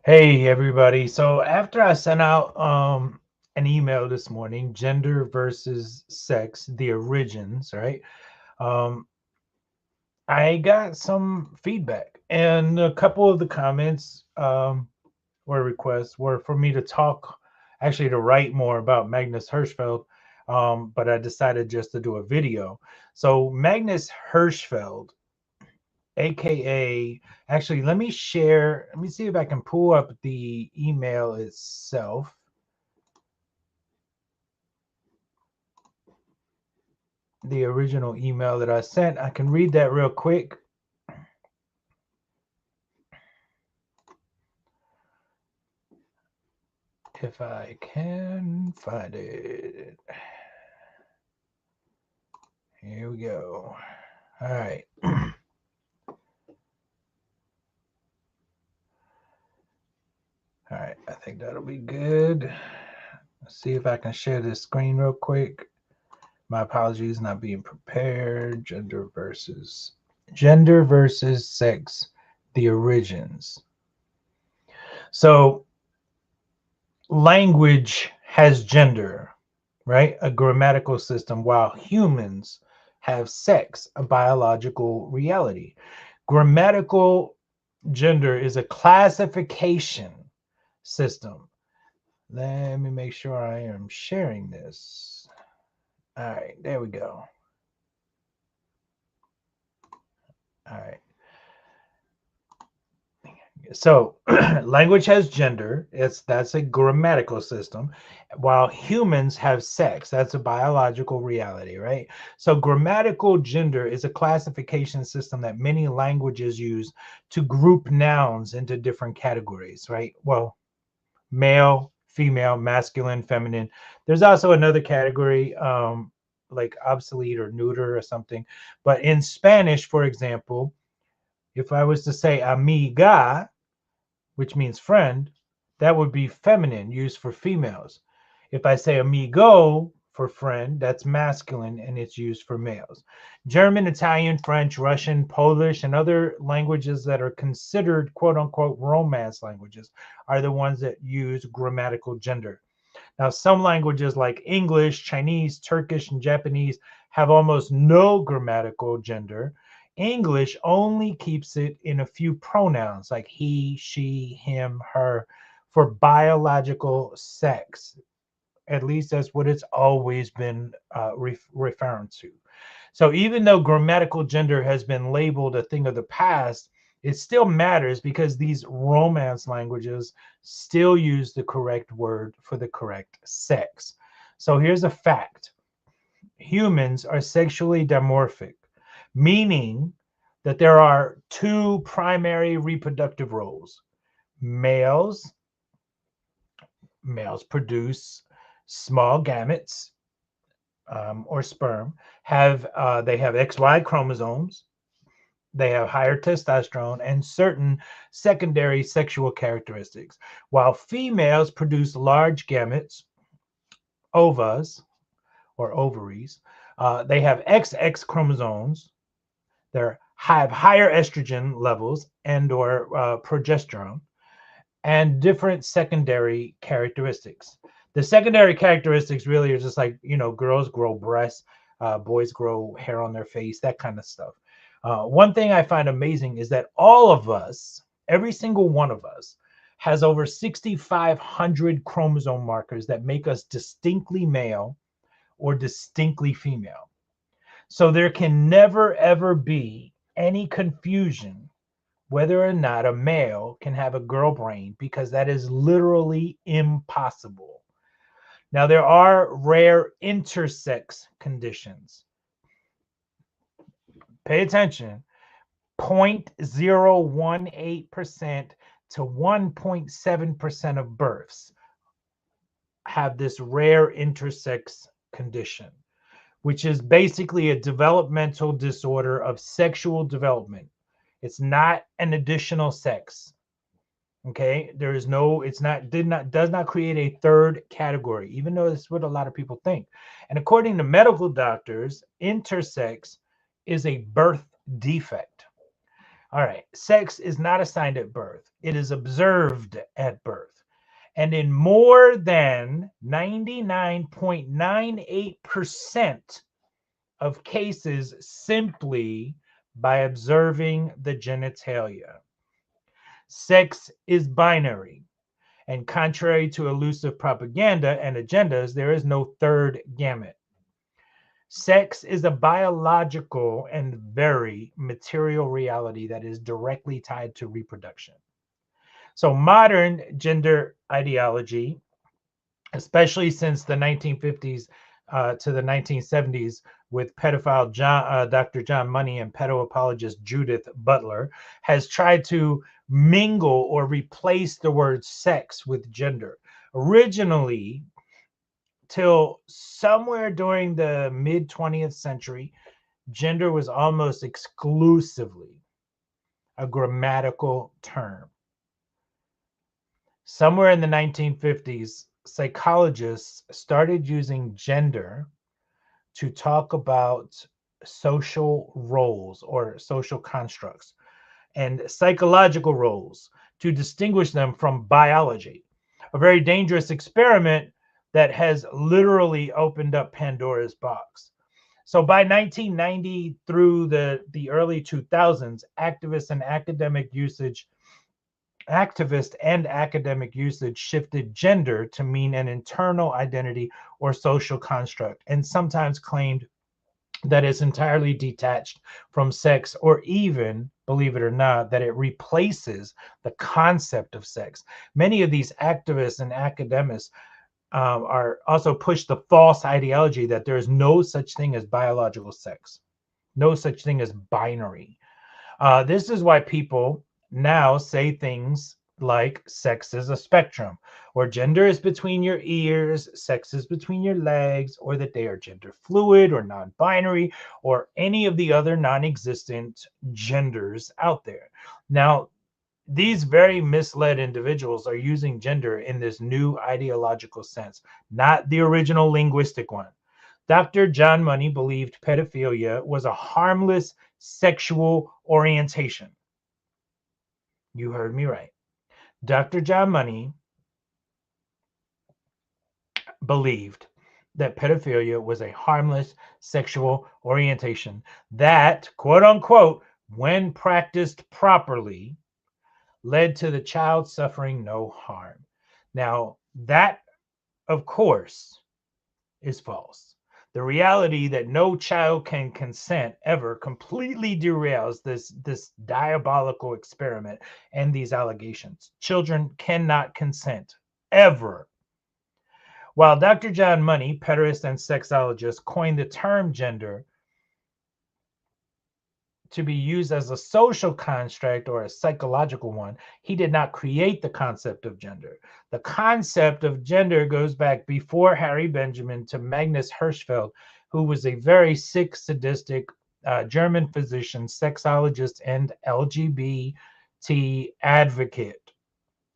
Hey everybody. So after I sent out an email this morning, gender versus sex, the origins, right? Um, I got some feedback, and a couple of the comments or requests were for me to talk, actually to write more about Magnus Hirschfeld, but I decided just to do a video. So Magnus Hirschfeld, aka, actually, let me share. Let me see if I can pull up the email itself. The original email that I sent. I can read that real quick. If I can find it. Here we go. All right. All right. I think that'll be good. Let's see if I can share this screen real quick. My apologies, not being prepared. Gender versus sex, the origins. So language has gender, right? A grammatical system, while humans have sex, a biological reality. Grammatical gender is a classification system. Let me make sure I am sharing this. All right, there we go. All right. So language has gender. That's a grammatical system, while humans have sex. That's a biological reality, right? So grammatical gender is a classification system that many languages use to group nouns into different categories, right? Well, male, female, masculine, feminine. There's also another category, like obsolete or neuter or something. But in Spanish, for example, if I was to say amiga, which means friend, that would be feminine, used for females. If I say amigo for friend, that's masculine and it's used for males. German, Italian, French, Russian, Polish, and other languages that are considered quote unquote romance languages are the ones that use grammatical gender. Now, some languages like English, Chinese, Turkish, and Japanese have almost no grammatical gender. English only keeps it in a few pronouns like he, she, him, her for biological sex. At least that's what it's always been referring to. So even though grammatical gender has been labeled a thing of the past, it still matters because these romance languages still use the correct word for the correct sex. So here's a fact. Humans are sexually dimorphic, meaning that there are two primary reproductive roles. Males produce small gametes, or sperm. They have XY chromosomes. They have higher testosterone and certain secondary sexual characteristics, while females produce large gametes, ovas or ovaries. They have XX chromosomes. They have higher estrogen levels and or progesterone, and different secondary characteristics. The secondary characteristics really are just like, girls grow breasts, boys grow hair on their face, that kind of stuff. One thing I find amazing is that all of us, every single one of us, has over 6,500 chromosome markers that make us distinctly male or distinctly female. So there can never, ever be any confusion whether or not a male can have a girl brain, because that is literally impossible. Now, there are rare intersex conditions. Pay attention. 0.018% to 1.7% of births have this rare intersex condition, which is basically a developmental disorder of sexual development. It's not an additional sex. Okay, there is no, it's not, does not create a third category, even though that's what a lot of people think. And according to medical doctors, intersex is a birth defect. All right, sex is not assigned at birth, it is observed at birth. And in more than 99.98% of cases, simply by observing the genitalia. Sex is binary. And contrary to elusive propaganda and agendas, there is no third gamut. Sex is a biological and very material reality that is directly tied to reproduction. So, modern gender ideology, especially since the 1950s to the 1970s, with pedophile Dr. John Money and pedo apologist Judith Butler, has tried to mingle or replace the word sex with gender. Originally, till somewhere during the mid 20th century, gender was almost exclusively a grammatical term. Somewhere in the 1950s, psychologists started using gender to talk about social roles or social constructs and psychological roles to distinguish them from biology. A very dangerous experiment that has literally opened up Pandora's box. So by 1990 through the early 2000s, activist and academic usage shifted gender to mean an internal identity or social construct, and sometimes claimed that it's entirely detached from sex, or even, believe it or not, that it replaces the concept of sex. Many of these activists and academics are also push the false ideology that there is no such thing as biological sex, no such thing as binary. This is why people now say things like sex is a spectrum, or gender is between your ears, sex is between your legs, or that they are gender fluid or non binary, or any of the other non existent genders out there. Now, these very misled individuals are using gender in this new ideological sense, not the original linguistic one. Dr. John Money believed pedophilia was a harmless sexual orientation. You heard me right. Dr. John Money believed that pedophilia was a harmless sexual orientation that, quote unquote, when practiced properly, led to the child suffering no harm. Now, that, of course, is false. The reality that no child can consent ever completely derails this diabolical experiment and these allegations. Children cannot consent ever. While Dr. John Money, pederast and sexologist, coined the term gender to be used as a social construct or a psychological one, he did not create the concept of gender. The concept of gender goes back before Harry Benjamin to Magnus Hirschfeld, who was a very sick, sadistic German physician, sexologist, and LGBT advocate,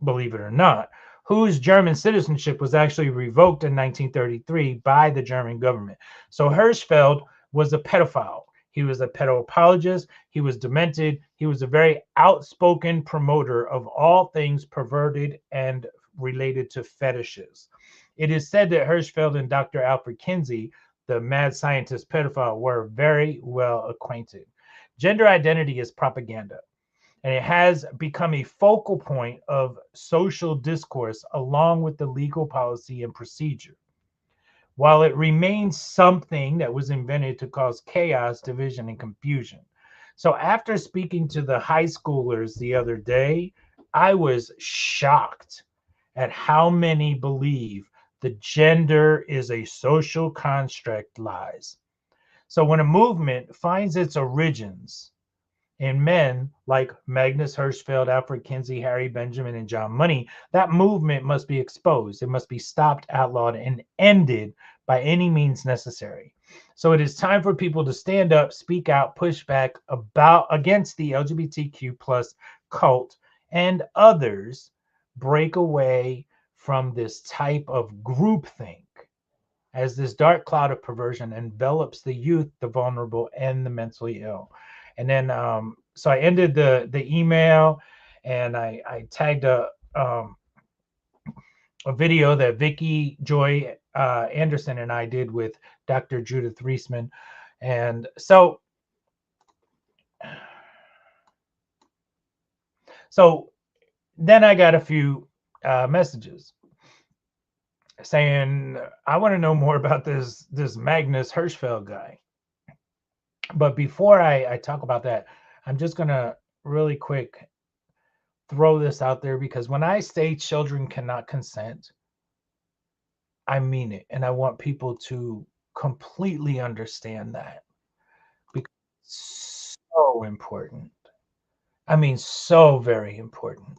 believe it or not, whose German citizenship was actually revoked in 1933 by the German government. So Hirschfeld was a pedophile. He was a pedo apologist. He was demented. He was a very outspoken promoter of all things perverted and related to fetishes. It is said that Hirschfeld and Dr. Alfred Kinsey, the mad scientist pedophile, were very well acquainted. Gender identity is propaganda, and it has become a focal point of social discourse along with the legal policy and procedure. While it remains something that was invented to cause chaos, division, and confusion. So, after speaking to the high schoolers the other day, I was shocked at how many believe the gender is a social construct lies. So, when a movement finds its origins in men like Magnus Hirschfeld, Alfred Kinsey, Harry Benjamin, and John Money, that movement must be exposed. It must be stopped, outlawed, and ended by any means necessary. So it is time for people to stand up, speak out, push back against the LGBTQ plus cult and others break away from this type of groupthink as this dark cloud of perversion envelops the youth, the vulnerable, and the mentally ill. And then, so I ended the email, and I tagged a video that Vicky Joy Anderson and I did with Dr. Judith Reisman. And so then I got a few messages saying, I want to know more about this Magnus Hirschfeld guy. But before I talk about that, I'm just going to really quick throw this out there, because when I say children cannot consent, I mean it. And I want people to completely understand that, because it's so important. I mean, so very important.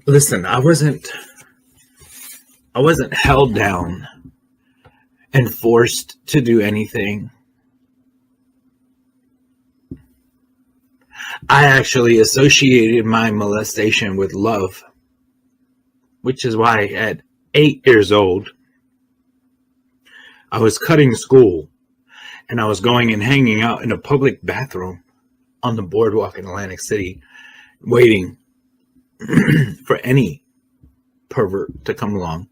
Listen, I wasn't held down and forced to do anything. I actually associated my molestation with love, which is why at 8 years old, I was cutting school and I was going and hanging out in a public bathroom on the boardwalk in Atlantic City, waiting for any pervert to come along.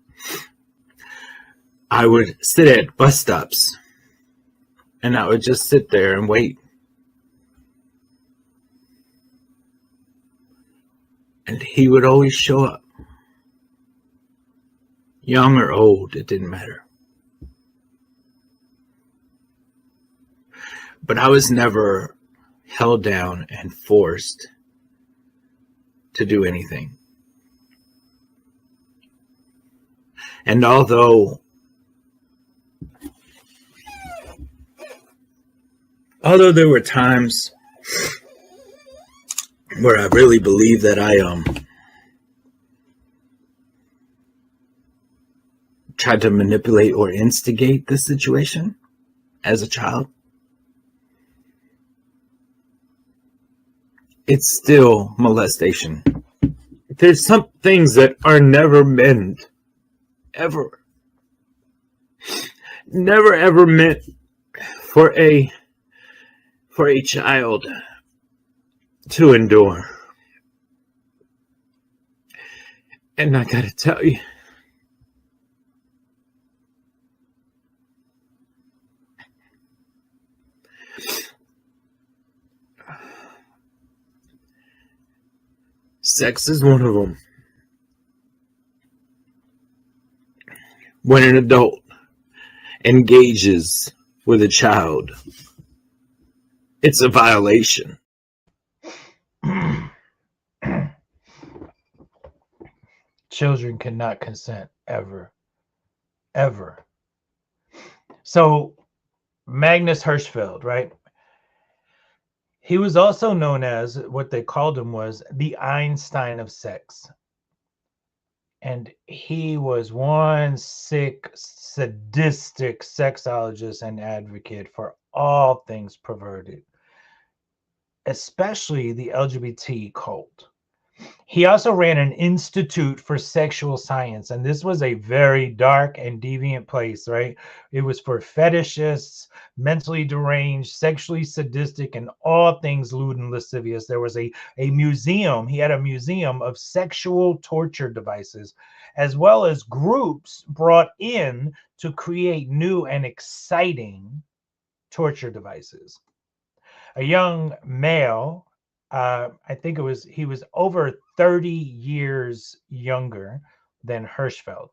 I would sit at bus stops and I would just sit there and wait. And he would always show up. Young or old, it didn't matter. But I was never held down and forced to do anything. And although there were times where I really believe that I tried to manipulate or instigate this situation as a child, it's still molestation. There's some things that are never meant, ever. Never ever meant for a child to endure. And I gotta tell you, sex is one of them. When an adult engages with a child, it's a violation. Children cannot consent ever. Ever. So Magnus Hirschfeld, right? He was also known as, what they called him was the Einstein of sex. And he was one sick, sadistic sexologist and advocate for all things perverted, especially the LGBT cult. He also ran an institute for sexual science, and this was a very dark and deviant place, right? It was for fetishists, mentally deranged, sexually sadistic, and all things lewd and lascivious. There was a museum. He had a museum of sexual torture devices, as well as groups brought in to create new and exciting torture devices. A young male, I think he was over 30 years younger than Hirschfeld,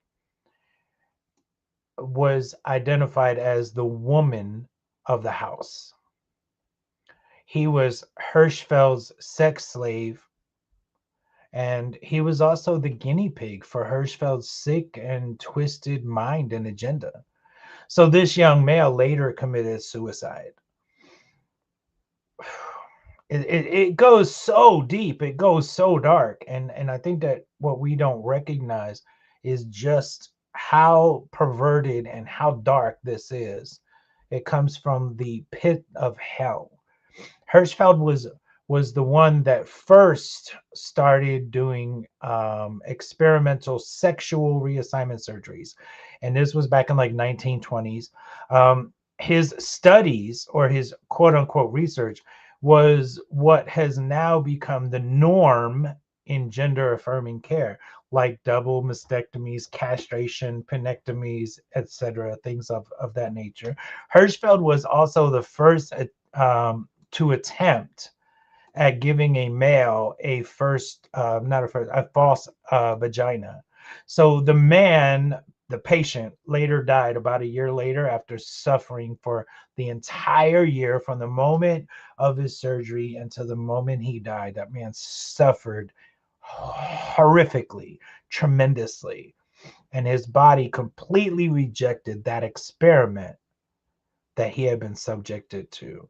was identified as the woman of the house. He was Hirschfeld's sex slave, and he was also the guinea pig for Hirschfeld's sick and twisted mind and agenda. So this young male later committed suicide. It goes so deep, it goes so dark, and I think that what we don't recognize is just how perverted and how dark this is. It comes from the pit of hell. Hirschfeld was the one that first started doing experimental sexual reassignment surgeries, and this was back in like 1920s. His studies, or his quote unquote research, was what has now become the norm in gender affirming care, like double mastectomies, castration, penectomies, etc., things of that nature. Hirschfeld was also the first to attempt at giving a male a first, not a first, a false vagina. So the man, the patient, later died about a year later after suffering for the entire year from the moment of his surgery until the moment he died. That man suffered horrifically, tremendously, and his body completely rejected that experiment that he had been subjected to.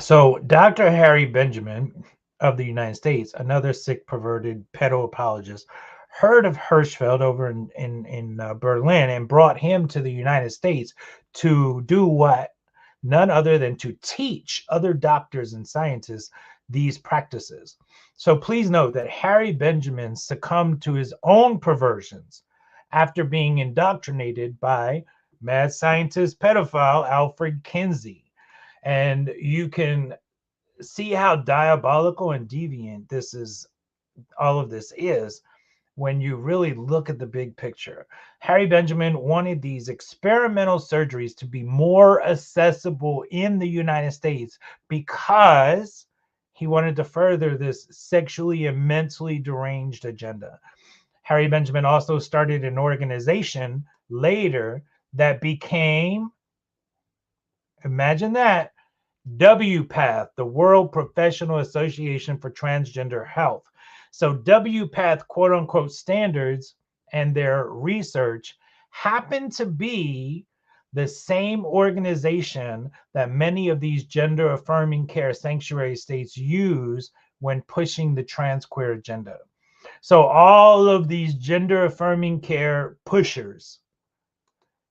So Dr. Harry Benjamin of the United States, another sick, perverted pedo apologist, heard of Hirschfeld over in Berlin and brought him to the United States to do what? None other than to teach other doctors and scientists these practices. So please note that Harry Benjamin succumbed to his own perversions after being indoctrinated by mad scientist pedophile Alfred Kinsey. And you can see how diabolical and deviant all of this is when you really look at the big picture. Harry Benjamin wanted these experimental surgeries to be more accessible in the United States because he wanted to further this sexually and mentally deranged agenda. Harry Benjamin also started an organization later that became, imagine that, WPATH, the World Professional Association for Transgender Health. So WPATH, quote unquote, standards and their research happen to be the same organization that many of these gender affirming care sanctuary states use when pushing the transqueer agenda. So all of these gender affirming care pushers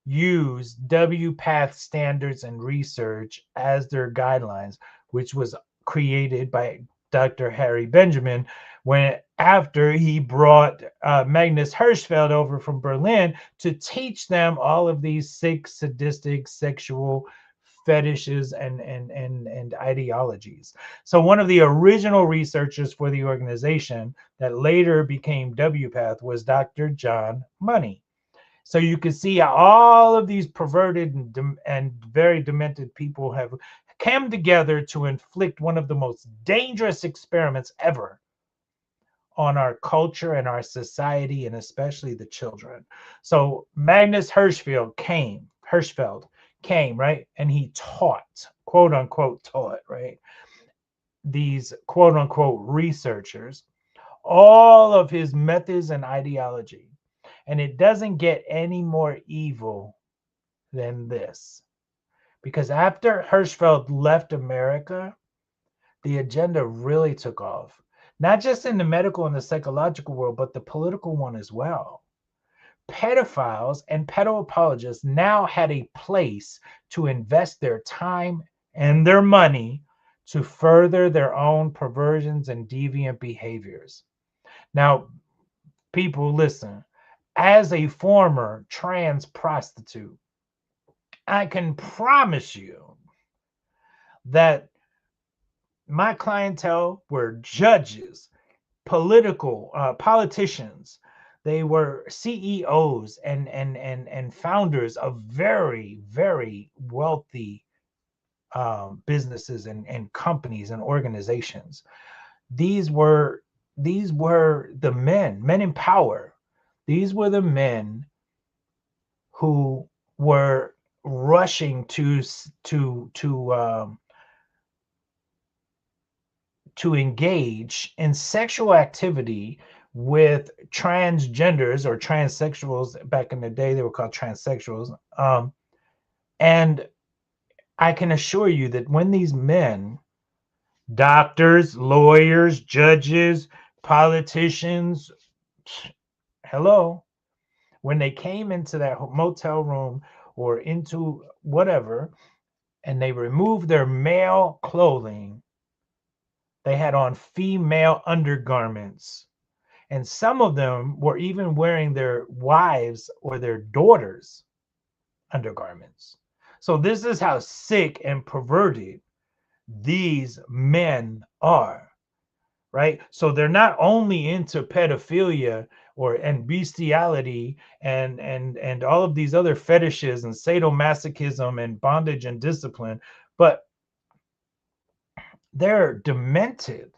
use WPATH standards and research as their guidelines, which was created by Dr. Harry Benjamin after he brought Magnus Hirschfeld over from Berlin to teach them all of these sick, sadistic, sexual fetishes and ideologies. So one of the original researchers for the organization that later became WPATH was Dr. John Money. So you can see how all of these perverted and very demented people have come together to inflict one of the most dangerous experiments ever on our culture and our society, and especially the children. So Magnus Hirschfeld came, right? And he taught, quote unquote, right? These quote unquote researchers, all of his methods and ideology. And it doesn't get any more evil than this. Because after Hirschfeld left America, the agenda really took off. Not just in the medical and the psychological world, but the political one as well. Pedophiles and pedo apologists now had a place to invest their time and their money to further their own perversions and deviant behaviors. Now, people, listen. As a former trans prostitute, I can promise you that my clientele were judges, politicians. They were CEOs and founders of very, very wealthy businesses and companies and organizations. These were the men in power. These were the men who were rushing to engage in sexual activity with transgenders or transsexuals. Back in the day, they were called transsexuals. And I can assure you that when these men, doctors, lawyers, judges, politicians, hello, when they came into that motel room or into whatever, and they removed their male clothing. They had on female undergarments. And some of them were even wearing their wives or their daughters' undergarments. So this is how sick and perverted these men are, right? So they're not only into pedophilia and bestiality and all of these other fetishes and sadomasochism and bondage and discipline, but they're demented.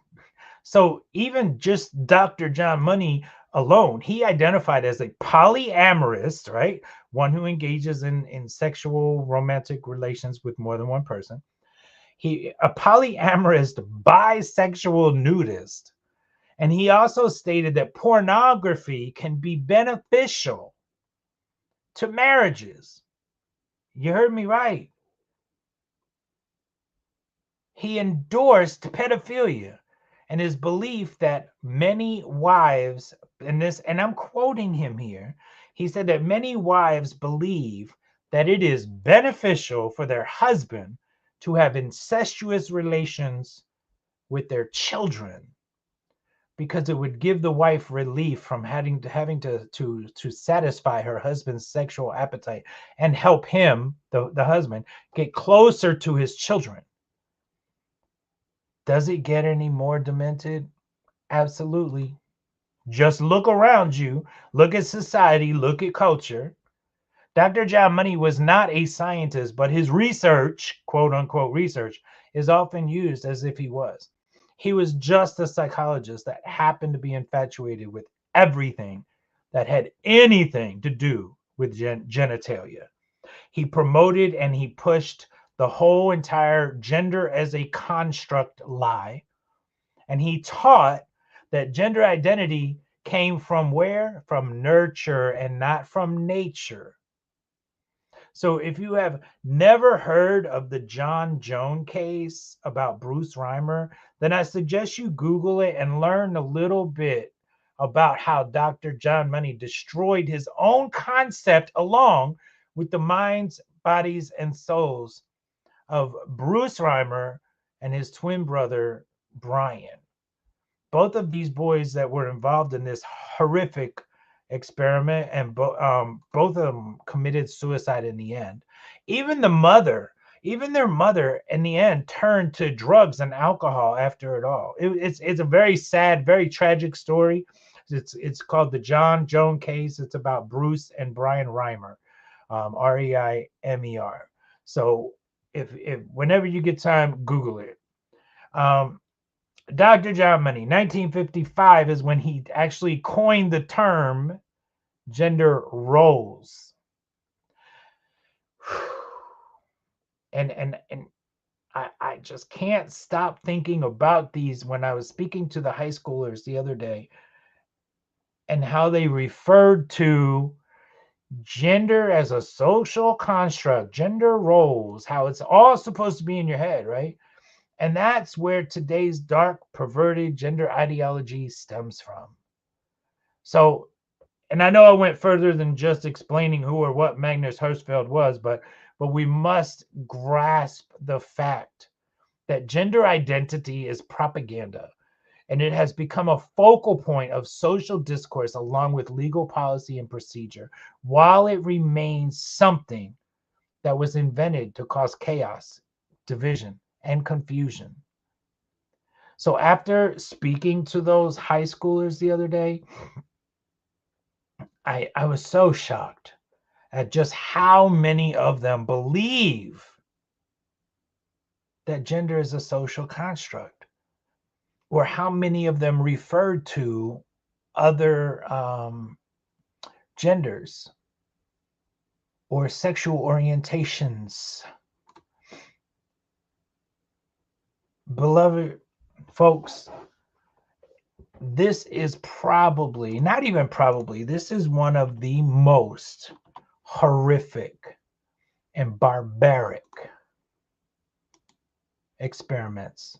So even just Dr. John Money alone, he identified as a polyamorous, right? One who engages in sexual romantic relations with more than one person. A polyamorous bisexual nudist. And he also stated that pornography can be beneficial to marriages. You heard me right. He endorsed pedophilia and his belief that many wives, and I'm quoting him here, he said that many wives believe that it is beneficial for their husband to have incestuous relations with their children, because it would give the wife relief from having to satisfy her husband's sexual appetite and help him, the husband, get closer to his children. Does it get any more demented? Absolutely. Just look around you, look at society, look at culture. Dr. John Money was not a scientist, but his research, quote unquote research, is often used as if he was. He was just a psychologist that happened to be infatuated with everything that had anything to do with genitalia. He promoted and he pushed the whole entire gender as a construct lie. And he taught that gender identity came from where? From nurture and not from nature. So if you have never heard of the John Joan case about Bruce Reimer, then I suggest you Google it and learn a little bit about how Dr. John Money destroyed his own concept along with the minds, bodies, and souls of Bruce Reimer and his twin brother, Brian. Both of these boys that were involved in this horrific experiment, and both of them committed suicide in the end. Even their mother in the end turned to drugs and alcohol after it all. It's a very sad, very tragic story. It's called the John Joan case. It's about Bruce and Brian Reimer, Reimer. So if whenever you get time, Google it. Dr. John Money, 1955 is when he actually coined the term gender roles. And I just can't stop thinking about these when I was speaking to the high schoolers the other day and how they referred to gender as a social construct, gender roles, how it's all supposed to be in your head, right? And that's where today's dark, perverted gender ideology stems from. So, and I know I went further than just explaining who or what Magnus Hirschfeld was, but we must grasp the fact that gender identity is propaganda, and it has become a focal point of social discourse along with legal policy and procedure, while it remains something that was invented to cause chaos, division, and confusion. So after speaking to those high schoolers the other day, I was so shocked at just how many of them believe that gender is a social construct, or how many of them refer to other genders or sexual orientations. Beloved folks, this is probably, not even probably, this is one of the most horrific and barbaric experiments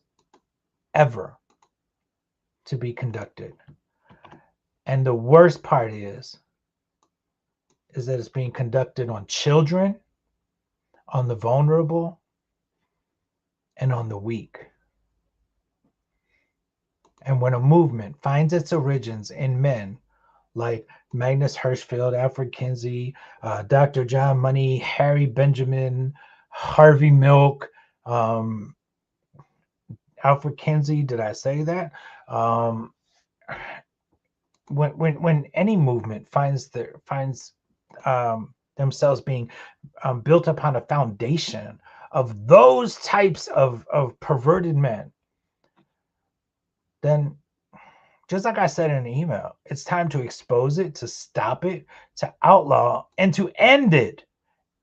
ever to be conducted. And the worst part is that it's being conducted on children, on the vulnerable, and on the weak. And when a movement finds its origins in men like Magnus Hirschfeld, Alfred Kinsey, Dr. John Money, Harry Benjamin, Harvey Milk, Alfred Kinsey, did I say that? When any movement finds themselves being built upon a foundation of those types of perverted men, then just like I said in the email, it's time to expose it, to stop it, to outlaw, and to end it.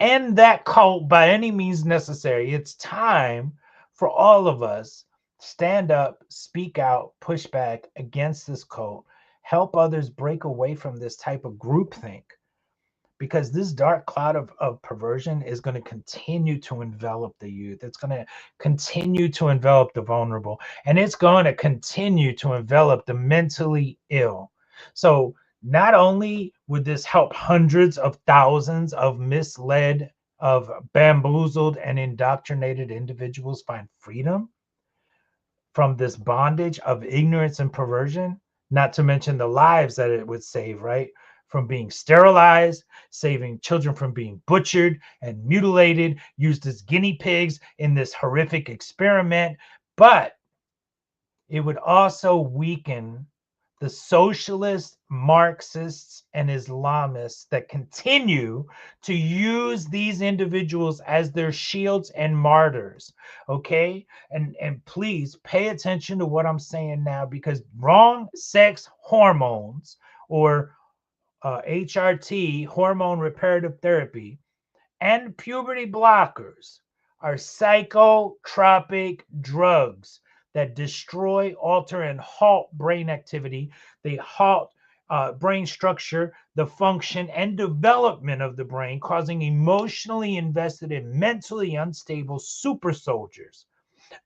End that cult by any means necessary. It's time for all of us stand up, speak out, push back against this cult, help others break away from this type of groupthink, because this dark cloud of perversion is going to continue to envelop the youth. It's going to continue to envelop the vulnerable, and it's going to continue to envelop the mentally ill. So not only would this help hundreds of thousands of misled, of bamboozled and indoctrinated individuals find freedom from this bondage of ignorance and perversion, not to mention the lives that it would save, right? From being sterilized, saving children from being butchered and mutilated, used as guinea pigs in this horrific experiment. But it would also weaken the socialists, Marxists, and Islamists that continue to use these individuals as their shields and martyrs. Okay? And please pay attention to what I'm saying now, because wrong sex hormones, or HRT, hormone reparative therapy, and puberty blockers are psychotropic drugs that destroy, alter, and halt brain activity. They halt brain structure, the function and development of the brain, causing emotionally invested and mentally unstable super soldiers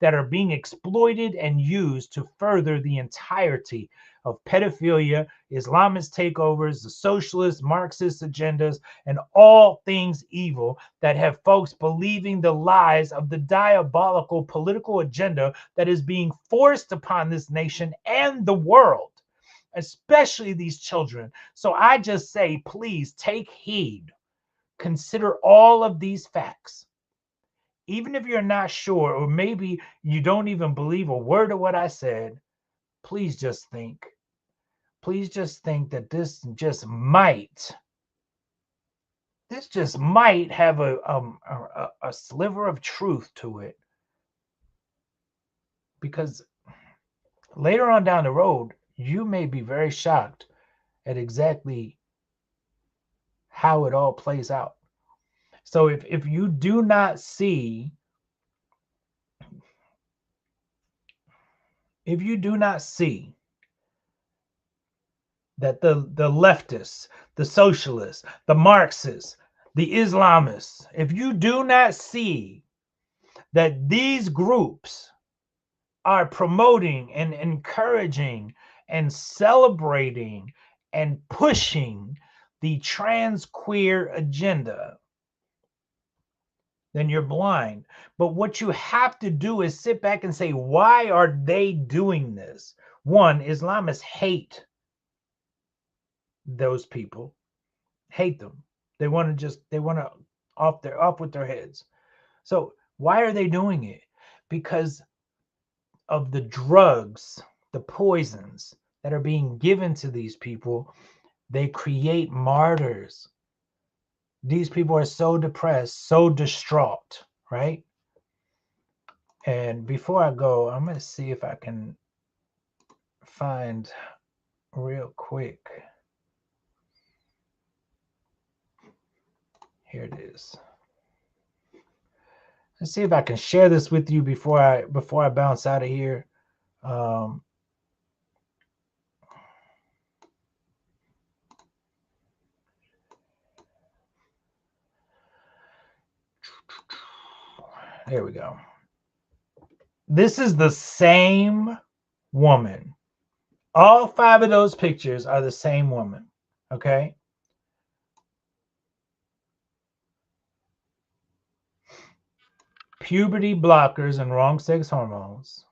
that are being exploited and used to further the entirety of pedophilia, Islamist takeovers, the socialist, Marxist agendas, and all things evil that have folks believing the lies of the diabolical political agenda that is being forced upon this nation and the world, especially these children. So I just say, please take heed. Consider all of these facts. Even if you're not sure, or maybe you don't even believe a word of what I said, please just think. Please just think that this just might have a sliver of truth to it. Because later on down the road, you may be very shocked at exactly how it all plays out. So if you do not see, that the leftists, the socialists, the Marxists, the Islamists, if you do not see that these groups are promoting and encouraging and celebrating and pushing the transqueer agenda, then you're blind. But what you have to do is sit back and say, why are they doing this? One, Islamists hate those people, hate them. They want to off with their heads. So why are they doing it? Because of the drugs, the poisons that are being given to these people. They create martyrs. These people are so depressed, so distraught, right? And before I go, I'm going to see if I can find real quick. Here it is. Let's see if I can share this with you before I bounce out of here. There we go. This is the same woman. All 5 of those pictures are the same woman. Okay. Puberty blockers and wrong sex hormones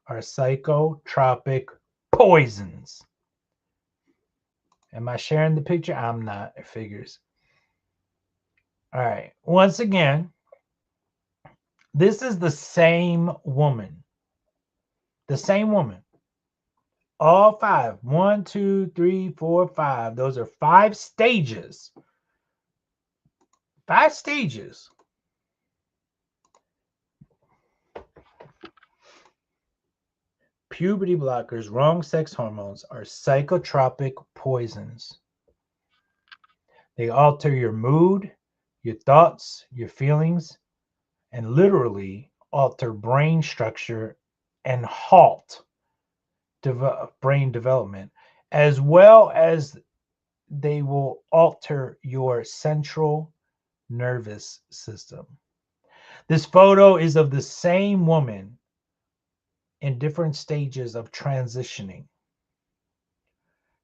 are psychotropic poisons. Am I sharing the picture? I'm not. It figures. All right. Once again, this is the same woman. The same woman. All five. 1, 2, 3, 4, 5. Those are 5 stages. 5 stages. Puberty blockers, wrong sex hormones are psychotropic poisons. They alter your mood, your thoughts, your feelings, and literally alter brain structure and halt brain development, as well as they will alter your central nervous system. This photo is of the same woman in different stages of transitioning.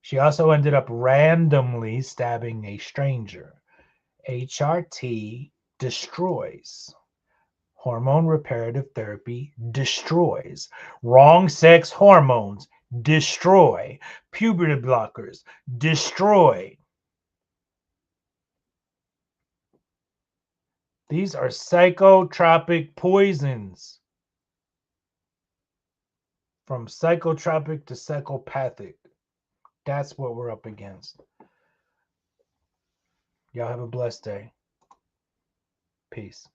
She also ended up randomly stabbing a stranger. HRT destroys. Hormone reparative therapy destroys. Wrong sex hormones destroy. Puberty blockers destroy. These are psychotropic poisons. From psychotropic to psychopathic. That's what we're up against. Y'all have a blessed day. Peace.